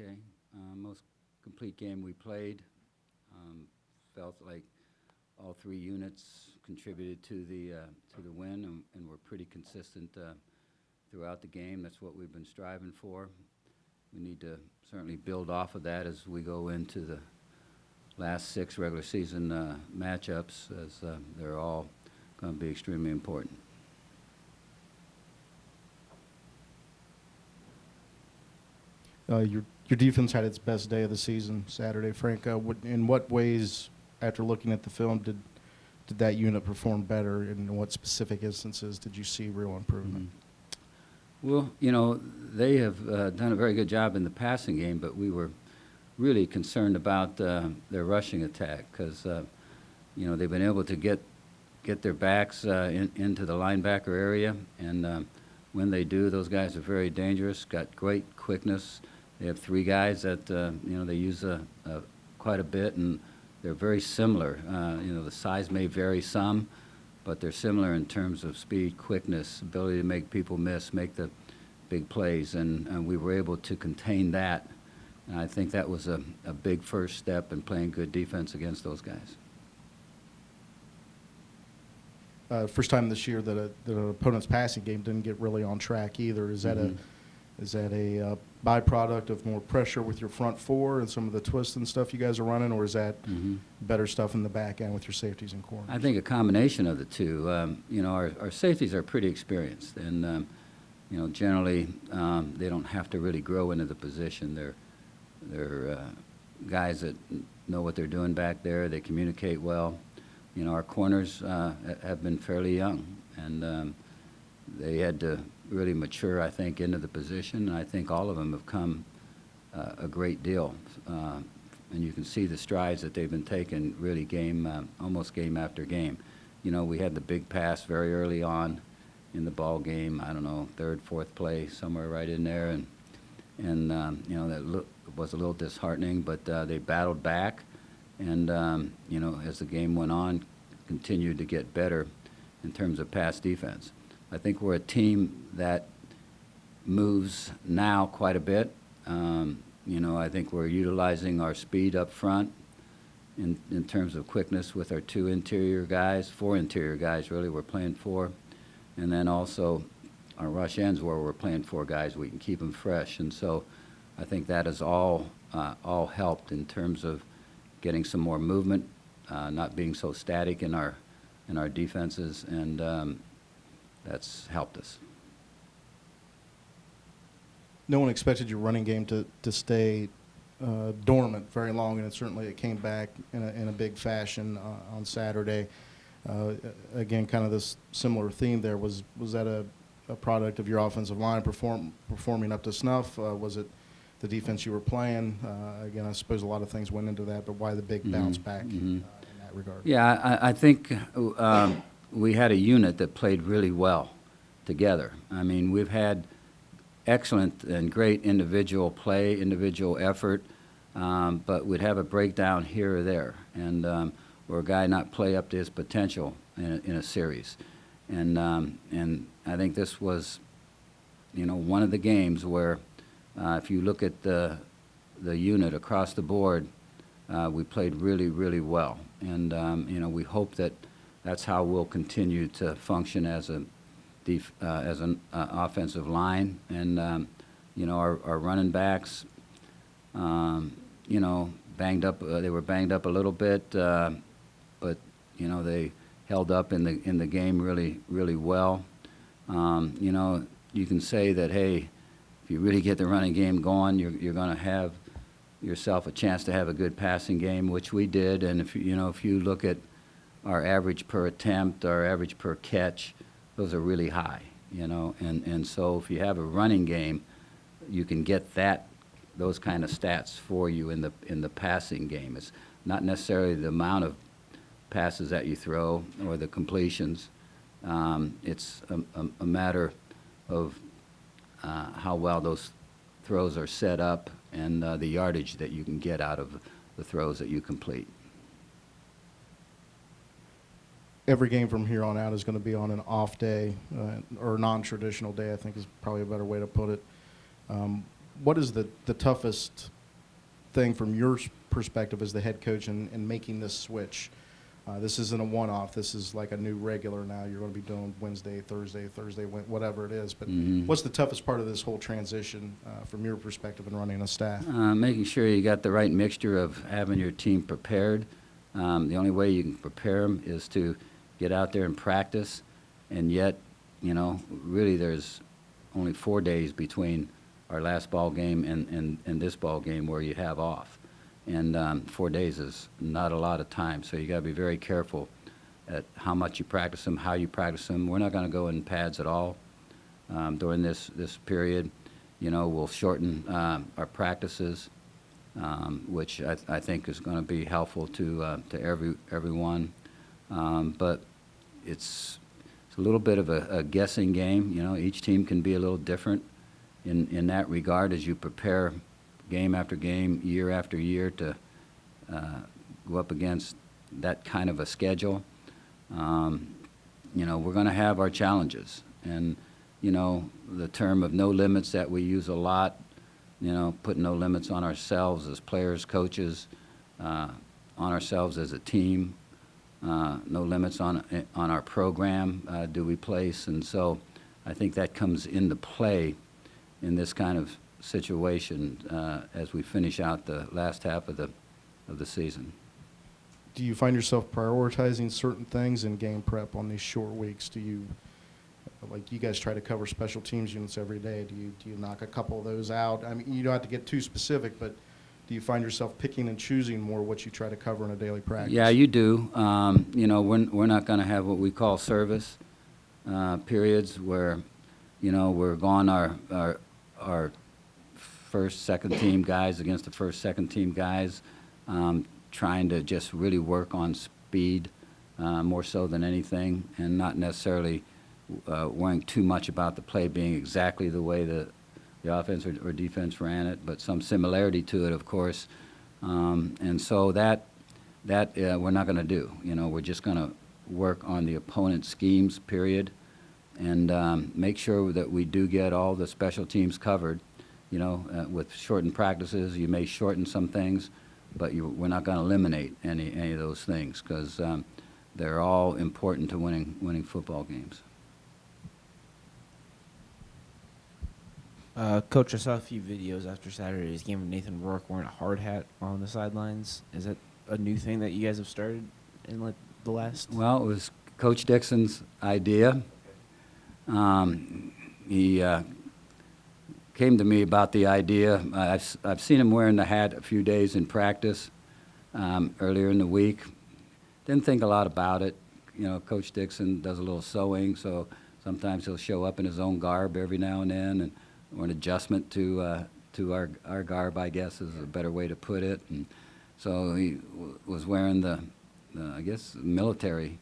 okay. Most complete game we played. Felt like all three units contributed to the win, and were pretty consistent throughout the game. That's what we've been striving for. We need to certainly build off of that as we go into the last 6 regular season matchups, as they're all going to be extremely important. Your defense had its best day of the season Saturday, Frank. In what ways, after looking at the film, did that unit perform better? And in what specific instances did you see real improvement? Well, you know, they have done a very good job in the passing game, but we were really concerned about their rushing attack because, you know, they've been able to get their backs into the linebacker area, and when they do, those guys are very dangerous, got great quickness. They have 3 guys that, you know, they use quite a bit, and they're very similar. You know, the size may vary some, but they're similar in terms of speed, quickness, ability to make people miss, make the big plays, and we were able to contain that. And I think that was a big first step in playing good defense against those guys. First time this year that an opponent's passing game didn't get really on track either. Is that a byproduct of more pressure with your front 4 and some of the twists and stuff you guys are running, or is that better stuff in the back end with your safeties and corners? I think a combination of the two. You know, our safeties are pretty experienced, and you know, generally they don't have to really grow into the position. They're guys that know what they're doing back there. They communicate well. You know, our corners have been fairly young, and they had to really mature, I think, into the position, and I think all of them have come a great deal. And you can see the strides that they've been taking really almost game after game. You know, we had the big pass very early on in the ball game, I don't know, 3rd, 4th play, somewhere right in there, and you know, that was a little disheartening, but they battled back, and you know, as the game went on, continued to get better in terms of pass defense. I think we're a team that moves now quite a bit. You know, I think we're utilizing our speed up front in terms of quickness with our 2 interior guys, 4 interior guys really we're playing 4. And then also our rush ends where we're playing 4 guys, we can keep them fresh. And so I think that has all helped in terms of getting some more movement, not being so static in our defenses, and that's helped us. No one expected your running game to stay dormant very long, and it came back in a big fashion on Saturday. Again, kind of this similar theme there. Was that a product of your offensive line performing up to snuff? Was it the defense you were playing? Again, I suppose a lot of things went into that, but why the big bounce back in that regard? Yeah, I think we had a unit that played really well together. I mean, we've had excellent and great individual play, individual effort, but we'd have a breakdown here or there, and or a guy not play up to his potential in a series. And I think this was, you know, one of the games where if you look at the unit across the board, we played really, really well. And, you know, we hope that that's how we'll continue to function as an offensive line. And, you know, our running backs, you know, banged up. They were banged up a little bit, but, you know, they held up in the game really, really well. You know, you can say that, hey, if you really get the running game going, you're going to have yourself a chance to have a good passing game, which we did. And if you look at our average per attempt, our average per catch, those are really high. You know, and so if you have a running game, you can get those kind of stats for you in the passing game. It's not necessarily the amount of passes that you throw or the completions. It's a matter of how well those throws are set up and the yardage that you can get out of the throws that you complete. Every game from here on out is going to be on an off day or non-traditional day, I think is probably a better way to put it. what is the toughest thing from your perspective as the head coach in making this switch? This isn't a one-off. This is like a new regular now. You're going to be doing Wednesday, Thursday, whatever it is. But what's the toughest part of this whole transition from your perspective in running a staff? Making sure you got the right mixture of having your team prepared. The only way you can prepare them is to get out there and practice, and yet, really there's only 4 days between our last ball game and this ball game where you have off. And 4 days is not a lot of time, so you got to be very careful at how much you practice them, how you practice them. We're not going to go in pads at all during this period. We'll shorten our practices, which I think is going to be helpful to everyone. But it's a little bit of a guessing game. Each team can be a little different in that regard as you prepare game after game, year after year to go up against that kind of a schedule. We're going to have our challenges. And, the term of no limits that we use a lot, putting no limits on ourselves as players, coaches, on ourselves as a team, no limits on our program do we place. And so I think that comes into play in this kind of situation as we finish out the last half of the season. Do you find yourself prioritizing certain things in game prep on these short weeks? Do you, like you guys try to cover special teams units every day, do you knock a couple of those out? I mean, you don't have to get too specific, but do you find yourself picking and choosing more what you try to cover in a daily practice? Yeah, you do. We're not going to have what we call service periods where, we're gone our first, second team guys against the first, second team guys, trying to just really work on speed more so than anything, and not necessarily worrying too much about the play being exactly the way the offense or defense ran it, but some similarity to it, of course. And so that we're not going to do. We're just going to work on the opponent's schemes, period, and make sure that we do get all the special teams covered. With shortened practices, you may shorten some things, but we're not going to eliminate any of those things because they're all important to winning football games. Coach, I saw a few videos after Saturday's game of Nathan Rourke wearing a hard hat on the sidelines. Is that a new thing that you guys have started in the last? Well, it was Coach Dixon's idea. He came to me about the idea. I've seen him wearing the hat a few days in practice earlier in the week. Didn't think a lot about it. Coach Dixon does a little sewing, so sometimes he'll show up in his own garb every now and then, or an adjustment to our garb, I guess, is a better way to put it. And so he was wearing the I guess, military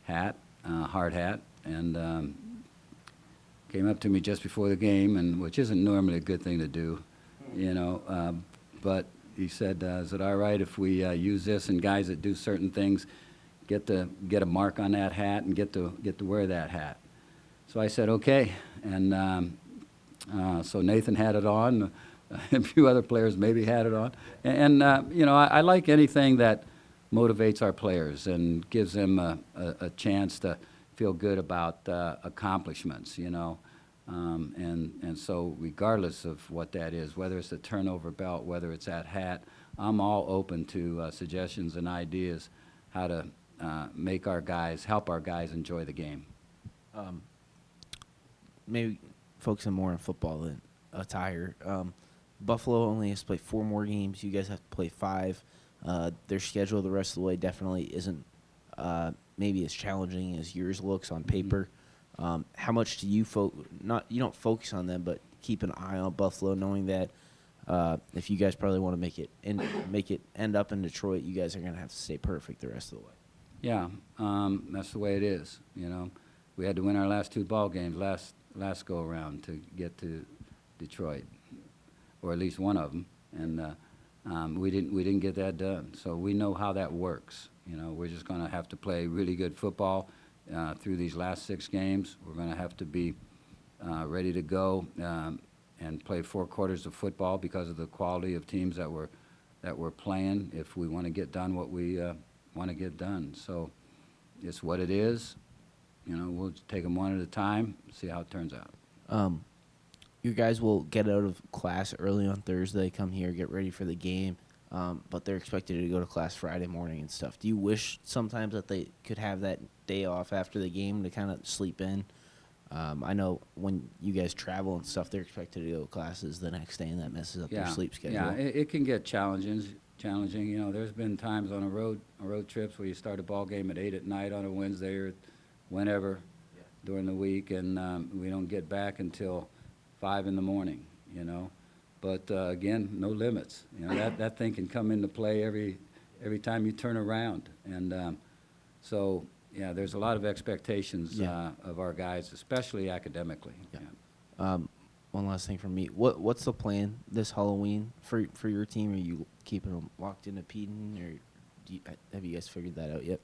hat, hard hat, and came up to me just before the game, and which isn't normally a good thing to do, but he said, is it all right if we use this, and guys that do certain things get a mark on that hat and get to wear that hat? So I said, okay, and so Nathan had it on, a few other players maybe had it on, and I like anything that motivates our players and gives them a chance to feel good about accomplishments, and so regardless of what that is, whether it's the turnover belt, whether it's that hat, I'm all open to suggestions and ideas how to help our guys enjoy the game. Maybe focusing more on football than attire. Buffalo only has to play 4 more games. You guys have to play 5. Their schedule the rest of the way definitely isn't maybe as challenging as yours looks on paper. How much do you you don't focus on them, but keep an eye on Buffalo, knowing that if you guys probably want to make it end up in Detroit, you guys are going to have to stay perfect the rest of the way. Yeah, that's the way it is. We had to win our last 2 ball games last go around to get to Detroit, or at least one of them, and we didn't get that done. So we know how that works. We're just going to have to play really good football through these last 6 games. We're going to have to be ready to go and play 4 quarters of football because of the quality of teams that we're playing if we want to get done what we want to get done. So it's what it is. You know, we'll take them one at a time, see how it turns out. You guys will get out of class early on Thursday, come here, get ready for the game, but they're expected to go to class Friday morning and stuff. Do you wish sometimes that they could have that day off after the game to kind of sleep in? I know when you guys travel and stuff, they're expected to go to classes the next day, and that messes up their sleep schedule. Yeah, it can get challenging. You know, there's been times on road trips where you start a ball game at 8 at night on a Wednesday or whenever during the week, and we don't get back until 5 in the morning, you know. But again, no limits. You know, that thing can come into play every time you turn around. And so, yeah, there's a lot of expectations of our guys, especially academically. Yeah. One last thing from me. What's the plan this Halloween for your team? Are you keeping them locked into Peden, or have you guys figured that out yet?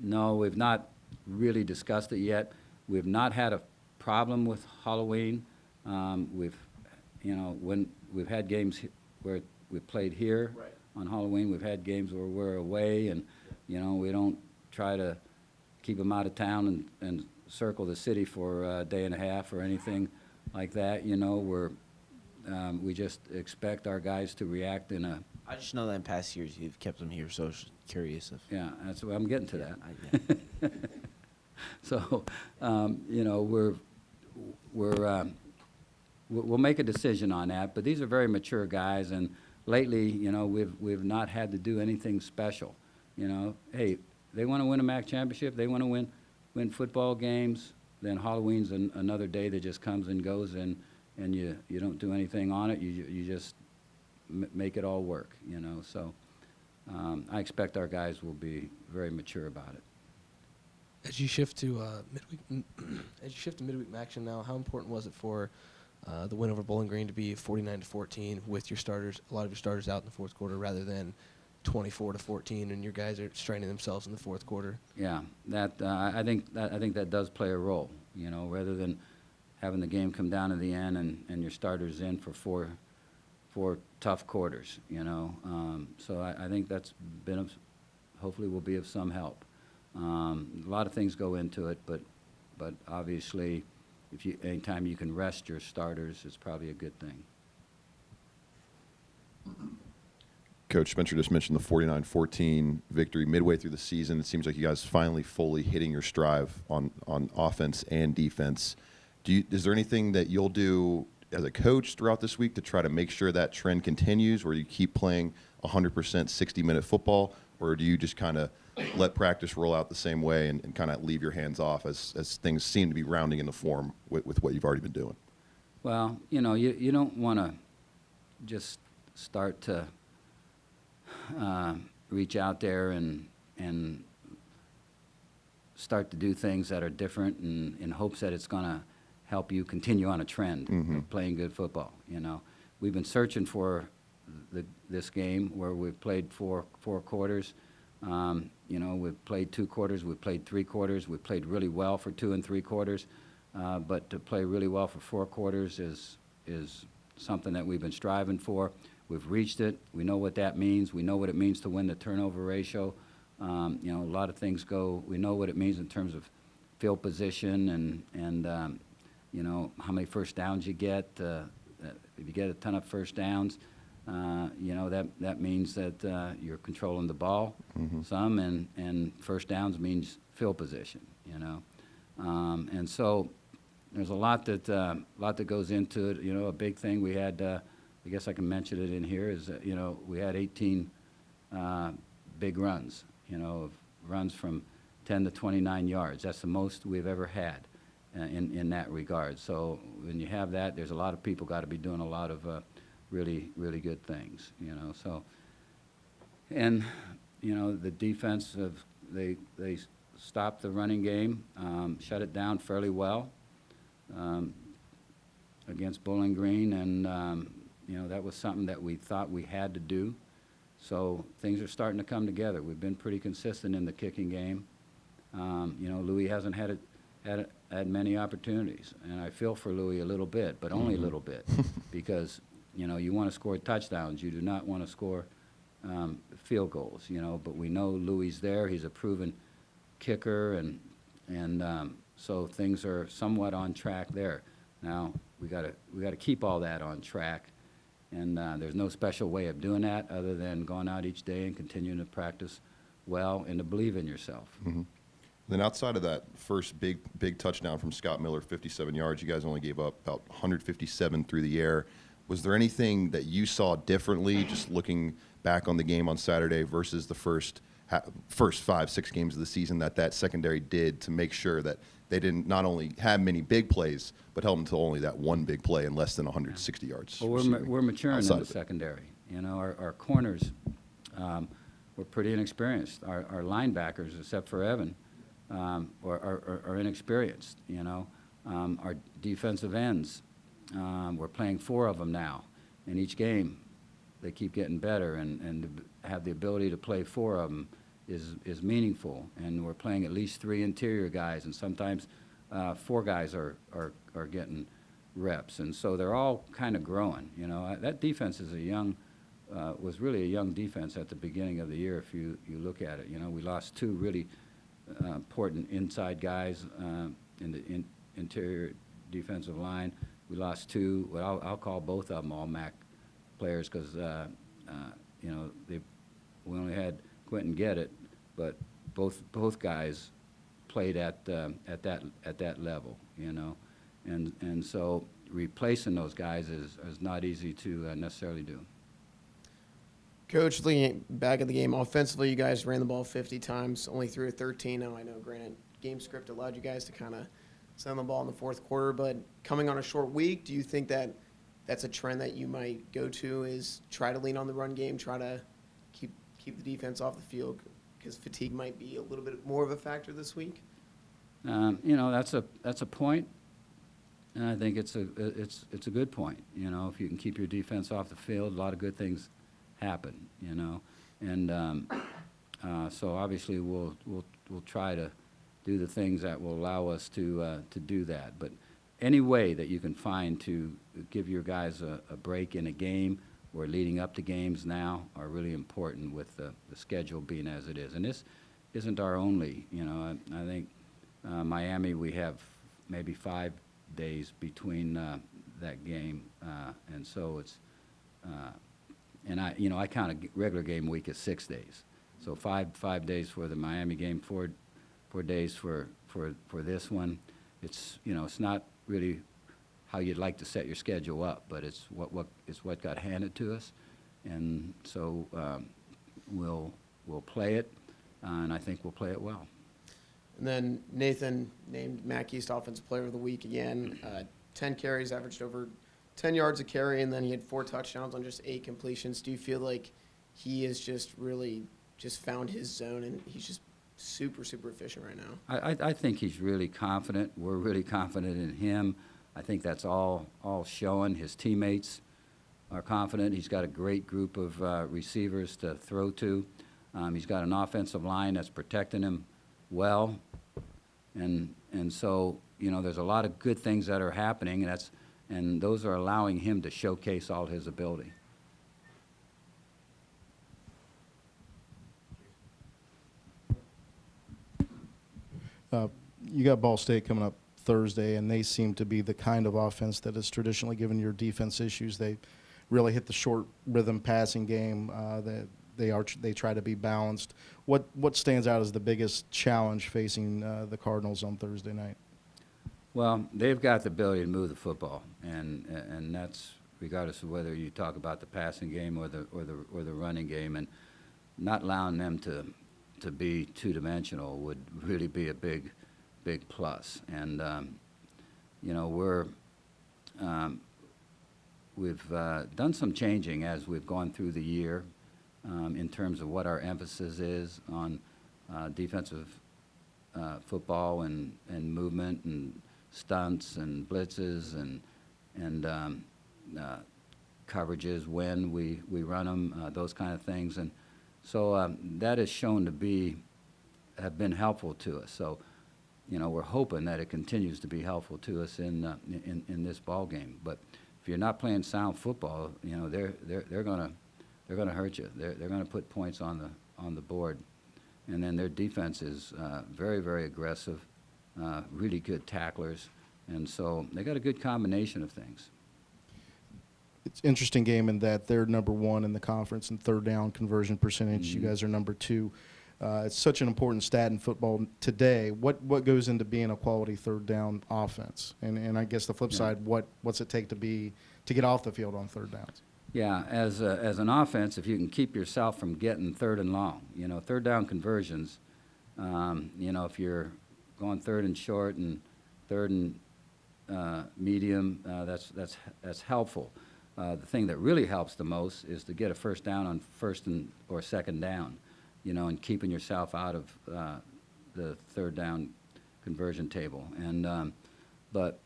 No, we've not really discussed it yet. We've not had a problem with Halloween. When we've had games where we've played here on Halloween, we've had games where we're away, and you know, we don't try to keep them out of town and circle the city for a day and a half or anything like that. You know, we just expect our guys to react in a. I just know that in past years you've kept them here, so I was just curious if. Yeah, that's what I'm getting to that. So, you know, we'll make a decision on that. But these are very mature guys, and lately, you know, we've not had to do anything special. You know, hey, they want to win a MAC championship. They want to win football games. Then Halloween's another day that just comes and goes, and you don't do anything on it. You just make it all work. You know, so I expect our guys will be very mature about it. As you shift to midweek action now, how important was it for the win over Bowling Green to be 49-14 with your starters, a lot of your starters out in the fourth quarter, rather than 24-14, and your guys are straining themselves in the fourth quarter? Yeah, I think that does play a role. You know, rather than having the game come down to the end and your starters in for four tough quarters. You know, so I think that's been hopefully will be of some help. A lot of things go into it, but obviously, anytime you can rest your starters, it's probably a good thing. Coach Spencer just mentioned the 49-14 victory midway through the season. It seems like you guys finally fully hitting your stride on offense and defense. Is there anything that you'll do as a coach throughout this week to try to make sure that trend continues, where you keep playing 100% 60-minute football, or do you just kind of let practice roll out the same way and kind of leave your hands off as things seem to be rounding into form with what you've already been doing? Well, you know, you don't want to just start to reach out there and start to do things that are different in hopes that it's going to help you continue on a trend of playing good football. You know, we've been searching for this game where we've played four quarters. You know, we've played 2 quarters, we've played 3 quarters, we've played really well for 2 and 3 quarters, but to play really well for 4 quarters is something that we've been striving for. We've reached it. We know what that means. We know what it means to win the turnover ratio. You know, a lot of things go. We know what it means in terms of field position and you know, how many first downs you get. If you get a ton of first downs, you know, that means that you're controlling the ball some, and first downs means field position, you know. And so there's a lot that goes into it. You know, a big thing we had, I guess I can mention it in here, is you know, we had 18 big runs, you know, of runs from 10 to 29 yards. That's the most we've ever had in that regard. So when you have that, there's a lot of people got to be doing a lot of really, really good things, you know. So, and, you know, the defense, they stopped the running game, shut it down fairly well against Bowling Green, and, you know, that was something that we thought we had to do. So things are starting to come together. We've been pretty consistent in the kicking game. You know, Louis hasn't had had many opportunities, and I feel for Louis a little bit, but only a little bit, because you want to score touchdowns. You do not want to score field goals. But we know Louis there. He's a proven kicker, and so things are somewhat on track there. Now we got to keep all that on track, and there's no special way of doing that other than going out each day and continuing to practice well and to believe in yourself. Mm-hmm. Then outside of that first big touchdown from Scott Miller, 57 yards, you guys only gave up about 157 through the air. Was there anything that you saw differently, just looking back on the game on Saturday versus the first 5-6 games of the season, that secondary did to make sure that they didn't not only have many big plays, but held them to only that one big play and less than 160 yards? Well, we're maturing in the secondary. Our corners were pretty inexperienced. Our linebackers, except for Evan, are inexperienced. Our defensive ends, we're playing 4 of them now. In each game, they keep getting better, and to have the ability to play 4 of them is meaningful. And we're playing at least 3 interior guys, and sometimes 4 guys are getting reps. And so they're all kind of growing. That defense is was really a young defense at the beginning of the year. If you look at it, we lost 2 really important inside guys in the interior defensive line. We lost 2. Well, I'll call both of them all MAC players because we only had Quentin Gettit, but both guys played at that level, and so replacing those guys is not easy to necessarily do. Coach, looking back at the game, offensively, you guys ran the ball 50 times, only threw 13. Now, I know, granted, game script allowed you guys to kind of send the ball in the fourth quarter, but coming on a short week, do you think that that's a trend that you might go to, is try to lean on the run game, try to keep the defense off the field, because fatigue might be a little bit more of a factor this week? That's a point, and I think it's a good point. If you can keep your defense off the field, a lot of good things happen. And so obviously we'll try to do the things that will allow us to do that. But any way that you can find to give your guys a break in a game or leading up to games now are really important, with the schedule being as it is. And this isn't our only. I think Miami, we have maybe 5 days between that game, and so it's. And I count a regular game week as 6 days, so 5 days for the Miami game, 4 days for this one. It's it's not really how you'd like to set your schedule up, but it's what got handed to us, and so we'll play it, and I think we'll play it well. And then Nathan named MAC East Offensive Player of the Week again. 10 carries, averaged over 10 yards a carry, and then he had 4 touchdowns on just 8 completions. Do you feel like he has just really just found his zone, and he's just super, super efficient right now? I think he's really confident. We're really confident in him. I think that's all showing. His teammates are confident. He's got a great group of receivers to throw to. He's got an offensive line that's protecting him well, and so there's a lot of good things that are happening, and those are allowing him to showcase all his ability. You got Ball State coming up Thursday, and they seem to be the kind of offense that has traditionally given your defense issues. They really hit the short rhythm passing game. They try to be balanced. What stands out as the biggest challenge facing the Cardinals on Thursday night? Well, they've got the ability to move the football, and that's regardless of whether you talk about the passing game or the running game, and not allowing them to be two-dimensional would really be a big plus. And we've done some changing as we've gone through the year in terms of what our emphasis is on defensive football and movement and stunts and blitzes and coverages when we run them, those kind of things. And so that has shown to have been helpful to us. So, we're hoping that it continues to be helpful to us in this ball game. But if you're not playing sound football, they're gonna hurt you. They're gonna put points on the board, and then their defense is very, very aggressive, really good tacklers, and so they got a good combination of things. It's an interesting game in that they're number 1 in the conference in third down conversion percentage. You guys are number 2. It's such an important stat in football today. What goes into being a quality third down offense? And I guess the flip side, what's it take to get off the field on third downs? Yeah, as an offense, if you can keep yourself from getting third and long, third down conversions, if you're going third and short and third and medium, that's helpful. The thing that really helps the most is to get a first down on first or second down, and keeping yourself out of the third down conversion table. And but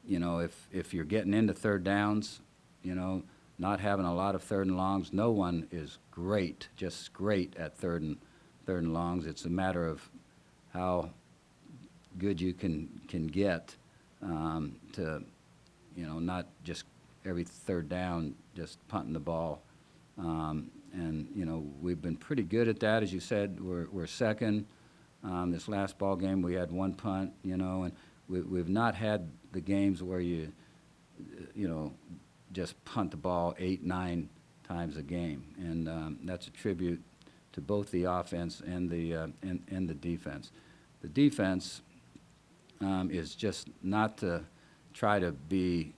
if you're getting into third downs, not having a lot of third and longs, no one is just great at third and longs. It's a matter of how good you can get to not just every third down just punting the ball. And we've been pretty good at that. As you said, we're second. This last ball game we had 1 punt, and we've not had the games where you just punt the ball 8, 9 times a game, and that's a tribute to both the offense and the defense. The defense is just not to try to be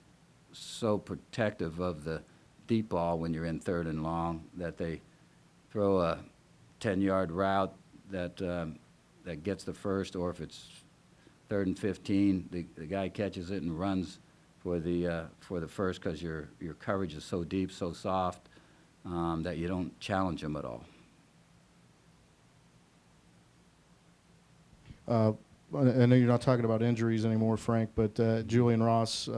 so protective of the deep ball when you're in third and long that they throw a 10-yard route that gets the first, or if it's 3rd and 15, the guy catches it and runs for the first because your coverage is so deep, so soft that you don't challenge him at all. I know you're not talking about injuries anymore, Frank, but Julianne Ross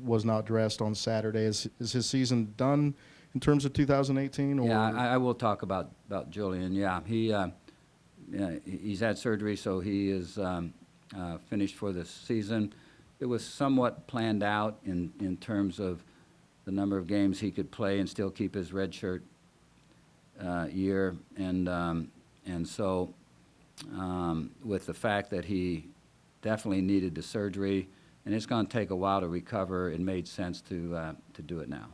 was not dressed on Saturday. Is his season done in terms of 2018? Or? Yeah, I will talk about Julian. Yeah, he's had surgery, so he is finished for the season. It was somewhat planned out in terms of the number of games he could play and still keep his red shirt year, and so with the fact that he definitely needed the surgery, and it's going to take a while to recover, it made sense to do it now.